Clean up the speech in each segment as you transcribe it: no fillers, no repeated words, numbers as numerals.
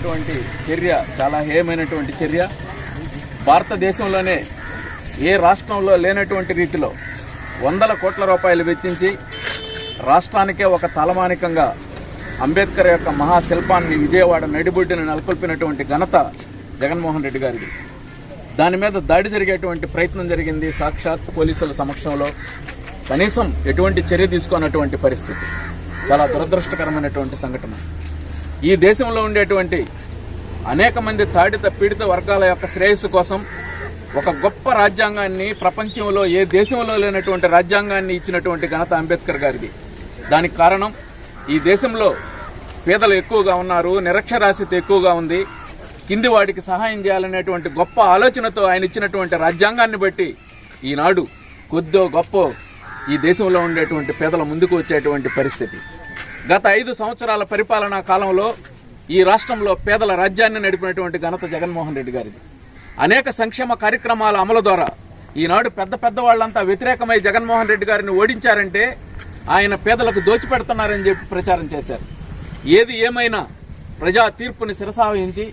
తీసుకున్నటువంటి చర్య చాలా హేయమైనటువంటి చర్య. భారతదేశంలోనే ఏ రాష్ట్రంలో లేనటువంటి రీతిలో వందల కోట్ల రూపాయలు వెచ్చించి రాష్ట్రానికే ఒక తలమానికంగా అంబేద్కర్ యొక్క మహాశిల్పాన్ని విజయవాడ నడిబొడ్డున నెలకొల్పినటువంటి ఘనత జగన్మోహన్ రెడ్డి గారిది. దాని మీద దాడి జరిగేటువంటి ప్రయత్నం జరిగింది. సాక్షాత్ పోలీసుల సమక్షంలో కనీసం ఎటువంటి చర్య తీసుకున్నటువంటి పరిస్థితి చాలా దురదృష్టకరమైనటువంటి సంఘటన. ఈ దేశంలో ఉండేటువంటి అనేక మంది తాడిత పీడిత వర్గాల యొక్క శ్రేయస్సు కోసం ఒక గొప్ప రాజ్యాంగాన్ని, ప్రపంచంలో ఏ దేశంలో లేనటువంటి రాజ్యాంగాన్ని ఇచ్చినటువంటి ఘనత అంబేద్కర్ గారిది. దానికి కారణం ఈ దేశంలో పేదలు ఎక్కువగా ఉన్నారు, నిరక్షరాస్యత ఎక్కువగా ఉంది, కింది వాడికి సహాయం చేయాలనేటువంటి గొప్ప ఆలోచనతో ఆయన ఇచ్చినటువంటి రాజ్యాంగాన్ని బట్టి ఈనాడు కొద్దో గొప్ప ఈ దేశంలో ఉండేటువంటి పేదల ముందుకు వచ్చేటువంటి పరిస్థితి. గత 5 సంవత్సరాల పరిపాలనా కాలంలో ఈ రాష్ట్రంలో పేదల రాజ్యాన్ని నడిపినటువంటి ఘనత జగన్మోహన్ రెడ్డి గారిది. అనేక సంక్షేమ కార్యక్రమాల అమలు ద్వారా ఈనాడు పెద్ద వాళ్లంతా వ్యతిరేకమై జగన్మోహన్ రెడ్డి గారిని ఓడించారంటే ఆయన పేదలకు దోచిపెడుతున్నారని చెప్పి ప్రచారం చేశారు. ఏది ఏమైనా ప్రజా తీర్పుని శిరసావహించి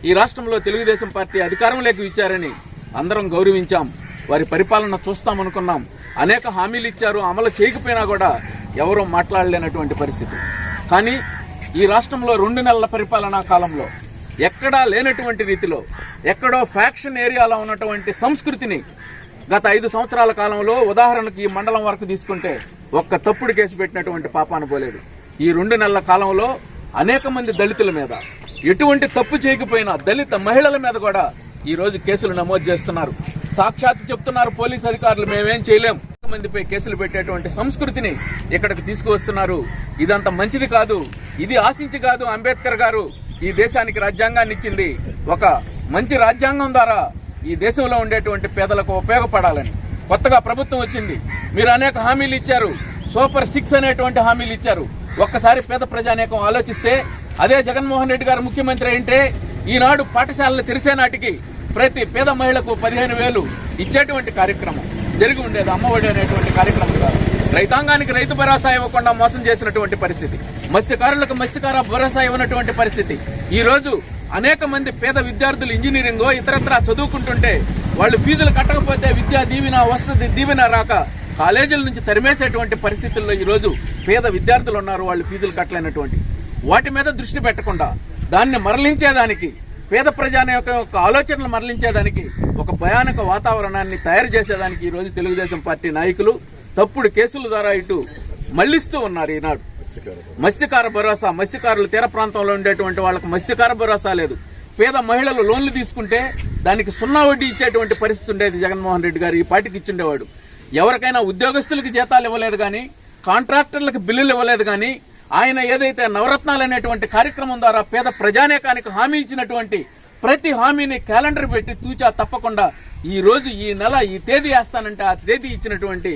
ఈ రాష్ట్రంలో తెలుగుదేశం పార్టీ అధికారంలోకి ఇచ్చారని అందరం గౌరవించాం. వారి పరిపాలన చూస్తామనుకున్నాం. అనేక హామీలు ఇచ్చారు, అమలు చేయకపోయినా కూడా ఎవరూ మాట్లాడలేనటువంటి పరిస్థితి. కానీ ఈ రాష్ట్రంలో 2 నెలల పరిపాలనా కాలంలో ఎక్కడా లేనటువంటి రీతిలో ఎక్కడో ఫ్యాక్షన్ ఏరియాలో ఉన్నటువంటి సంస్కృతిని గత 5 సంవత్సరాల కాలంలో, ఉదాహరణకు ఈ మండలం వరకు తీసుకుంటే ఒక్క తప్పుడు కేసు పెట్టినటువంటి పాపాన పోలేదు. ఈ 2 నెలల కాలంలో అనేక మంది దళితుల మీద ఎటువంటి తప్పు చేయకపోయినా దళిత మహిళల మీద కూడా ఈ రోజు కేసులు నమోదు చేస్తున్నారు. సాక్షాత్ చెప్తున్నారు పోలీసు అధికారులు, మేమేం చేయలేం. మందిపై కేసులు పెట్టేటువంటి సంస్కృతిని ఇక్కడికి తీసుకువస్తున్నారు. ఇదంత మంచిది కాదు. ఇది ఆశించి కాదు అంబేద్కర్ గారు ఈ దేశానికి రాజ్యాంగాన్ని ఇచ్చింది. ఒక మంచి రాజ్యాంగం ద్వారా ఈ దేశంలో ఉండేటువంటి పేదలకు ఉపయోగపడాలని కొత్తగా ప్రభుత్వం వచ్చింది. మీరు అనేక హామీలు ఇచ్చారు, సూపర్ 6 అనేటువంటి హామీలు ఇచ్చారు. ఒక్కసారి పేద ప్రజానేకం ఆలోచిస్తే, అదే జగన్మోహన్ రెడ్డి గారు ముఖ్యమంత్రి అంటే ఈనాడు పాఠశాలలు తెరిసే నాటికి ప్రతి పేద మహిళకు 15,000 ఇచ్చేటువంటి కార్యక్రమం జరిగి ఉండేది. అమ్మఒడి అనేటువంటి కార్యక్రమం కాదు. రైతాంగానికి రైతు భరోసా ఇవ్వకుండా మోసం చేసినటువంటి పరిస్థితి, మత్స్యకారులకు మత్స్యకార భరోసా ఇవ్వనటువంటి పరిస్థితి. ఈ రోజు అనేక మంది పేద విద్యార్థులు ఇంజనీరింగ్ ఇతరత్రా చదువుకుంటుంటే వాళ్ళు ఫీజులు కట్టకపోతే విద్యా దీవెన, వసతి దీవెన రాక కాలేజీల నుంచి తరిమేసేటువంటి పరిస్థితుల్లో ఈ రోజు పేద విద్యార్థులు ఉన్నారు. వాళ్ళు ఫీజులు కట్టలేనటువంటి వాటి మీద దృష్టి పెట్టకుండా దాన్ని మరలించేదానికి, పేద ప్రజానేకం యొక్క ఆలోచనలు మరలించేదానికి ఒక భయానక వాతావరణాన్ని తయారు చేసేదానికి ఈ రోజు తెలుగుదేశం పార్టీ నాయకులు తప్పుడు కేసుల ద్వారా ఇటు మళ్లిస్తూ ఉన్నారు. ఈనాడు మత్స్యకార భరోసా, మత్స్యకారులు తీర ప్రాంతంలో ఉండేటువంటి వాళ్ళకు మత్స్యకార భరోసా లేదు. పేద మహిళలు లోన్లు తీసుకుంటే దానికి 0 వడ్డీ ఇచ్చేటువంటి పరిస్థితి ఉండేది. జగన్మోహన్ రెడ్డి గారు ఈ పార్టీకి ఇచ్చిండేవాడు. ఎవరికైనా ఉద్యోగస్తులకి జీతాలు ఇవ్వలేదు కానీ, కాంట్రాక్టర్లకు బిల్లులు ఇవ్వలేదు కానీ, ఆయన ఏదైతే నవరత్నాలు అనేటువంటి కార్యక్రమం ద్వారా పేద ప్రజానేకానికి హామీ ఇచ్చినటువంటి ప్రతి హామీని క్యాలెండర్ పెట్టి తూచా తప్పకుండా ఈ రోజు ఈ నెల ఈ తేదీ వేస్తానంటే ఆ తేదీ ఇచ్చినటువంటి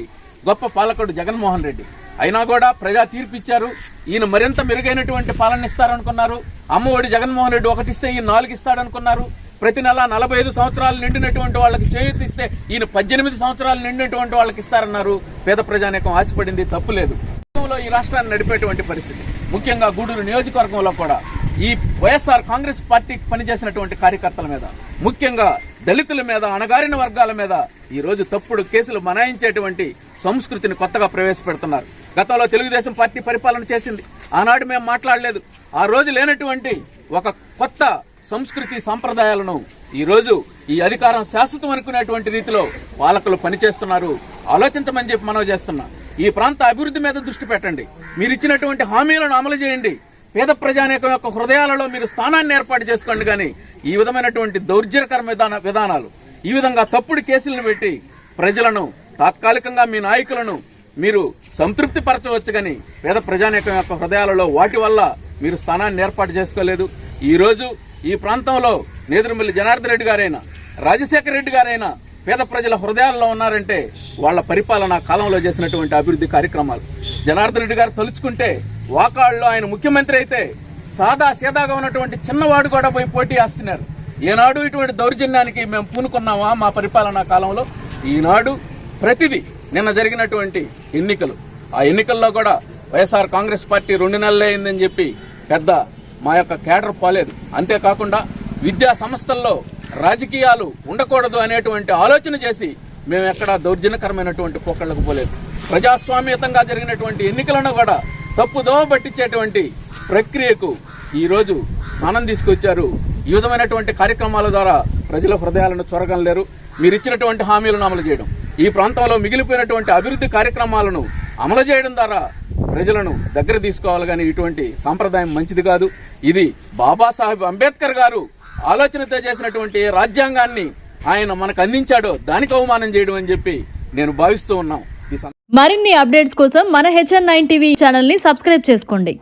గొప్ప పాలకుడు జగన్మోహన్ రెడ్డి. అయినా కూడా ప్రజా తీర్పు ఇచ్చారు. ఈయన మరింత మెరుగైనటువంటి పాలన ఇస్తారనుకున్నారు. అమ్మఒడి జగన్మోహన్ రెడ్డి 1 ఇస్తే ఈయన 4 ఇస్తాడనుకున్నారు. ప్రతి నెల 45 సంవత్సరాలు నిండినటువంటి వాళ్ళకి చేయూతిస్తే ఈయన 18 సంవత్సరాలు నిండినటువంటి వాళ్ళకి ఇస్తారన్నారు. పేద ప్రజానేకం ఆశపడింది, తప్పులేదు. ఈ రాష్ట్రాన్ని నడిపేటువంటి పరిస్థితి, ముఖ్యంగా గూడూరు నియోజకవర్గంలో కూడా ఈ వైఎస్ఆర్ కాంగ్రెస్ పార్టీకి పనిచేసినటువంటి కార్యకర్తల మీద, ముఖ్యంగా దళితుల మీద, అణగారిన వర్గాల మీద ఈ రోజు తప్పుడు కేసులు మనాయించేటువంటి సంస్కృతిని కొత్తగా ప్రవేశపెడుతున్నారు. గతంలో తెలుగుదేశం పార్టీ పరిపాలన చేసింది, ఆనాడు మేము మాట్లాడలేదు. ఆ రోజు లేనటువంటి ఒక కొత్త సంస్కృతి సంప్రదాయాలను ఈ రోజు ఈ అధికారం శాశ్వతం అనుకునేటువంటి రీతిలో పాలకులు పనిచేస్తున్నారు. ఆలోచించమని చెప్పి మనవి చేస్తున్నా. ఈ ప్రాంత అభివృద్ధి మీద దృష్టి పెట్టండి. మీరు ఇచ్చినటువంటి హామీలను అమలు చేయండి. పేద ప్రజానేకం యొక్క హృదయాలలో మీరు స్థానాన్ని ఏర్పాటు చేసుకోండి. కానీ ఈ విధమైనటువంటి దౌర్జన్యకర విధానాలు, ఈ విధంగా తప్పుడు కేసులను పెట్టి ప్రజలను తాత్కాలికంగా మీ నాయకులను మీరు సంతృప్తి పరచవచ్చు. కానీ పేద ప్రజానేకం యొక్క హృదయాలలో వాటి వల్ల మీరు స్థానాన్ని ఏర్పాటు చేసుకోలేదు. ఈ రోజు ఈ ప్రాంతంలో నేదురుమల్లి జనార్దన్ రెడ్డి గారైనా, రాజశేఖర రెడ్డి గారైనా పేద ప్రజల హృదయాల్లో ఉన్నారంటే వాళ్ల పరిపాలనా కాలంలో చేసినటువంటి అభివృద్ధి కార్యక్రమాలు. జనార్దన్ రెడ్డి గారు తలుచుకుంటే వాకాళ్ళలో ఆయన ముఖ్యమంత్రి అయితే సాదా సీదాగా ఉన్నటువంటి చిన్నవాడు కూడా పోయి పోటీ చేస్తున్నారు. ఏనాడు ఇటువంటి దౌర్జన్యానికి మేము పూనుకున్నామా మా పరిపాలనా కాలంలో? ఈనాడు ప్రతిదీ, నిన్న జరిగినటువంటి ఎన్నికలు, ఆ ఎన్నికల్లో కూడా వైఎస్ఆర్ కాంగ్రెస్ పార్టీ 2 నెలలే అయిందని చెప్పి పెద్ద మా యొక్క కేడర్ పోలేదు. అంతేకాకుండా విద్యా సంస్థల్లో రాజకీయాలు ఉండకూడదు అనేటువంటి ఆలోచన చేసి మేము ఎక్కడా దౌర్జన్యకరమైనటువంటి పోకళ్లకు పోలేదు. ప్రజాస్వామ్యతంగా జరిగినటువంటి ఎన్నికలను కూడా తప్పుదోవ పట్టించేటువంటి ప్రక్రియకు ఈరోజు స్థానం తీసుకొచ్చారు. ఈ విధమైనటువంటి కార్యక్రమాల ద్వారా ప్రజల హృదయాలను చొరగలేరు. మీరు ఇచ్చినటువంటి హామీలను అమలు చేయడం, ఈ ప్రాంతంలో మిగిలిపోయినటువంటి అభివృద్ధి కార్యక్రమాలను అమలు చేయడం ద్వారా ప్రజలను దగ్గర తీసుకోవాలి. కానీ ఇటువంటి సాంప్రదాయం మంచిది కాదు. ఇది బాబాసాహెబ్ అంబేద్కర్ గారు ఆలోచనతో చేసినటువంటి రాజ్యాంగాన్ని ఆయన మనకు అందించాడో దానికి అవమానం చేయడం అని చెప్పి నేను భావిస్తూ ఉన్నాం. మరిన్ని అప్డేట్స్ కోసం మన HN9 టీవీ ఛానల్ ని సబ్స్క్రైబ్ చేసుకోండి.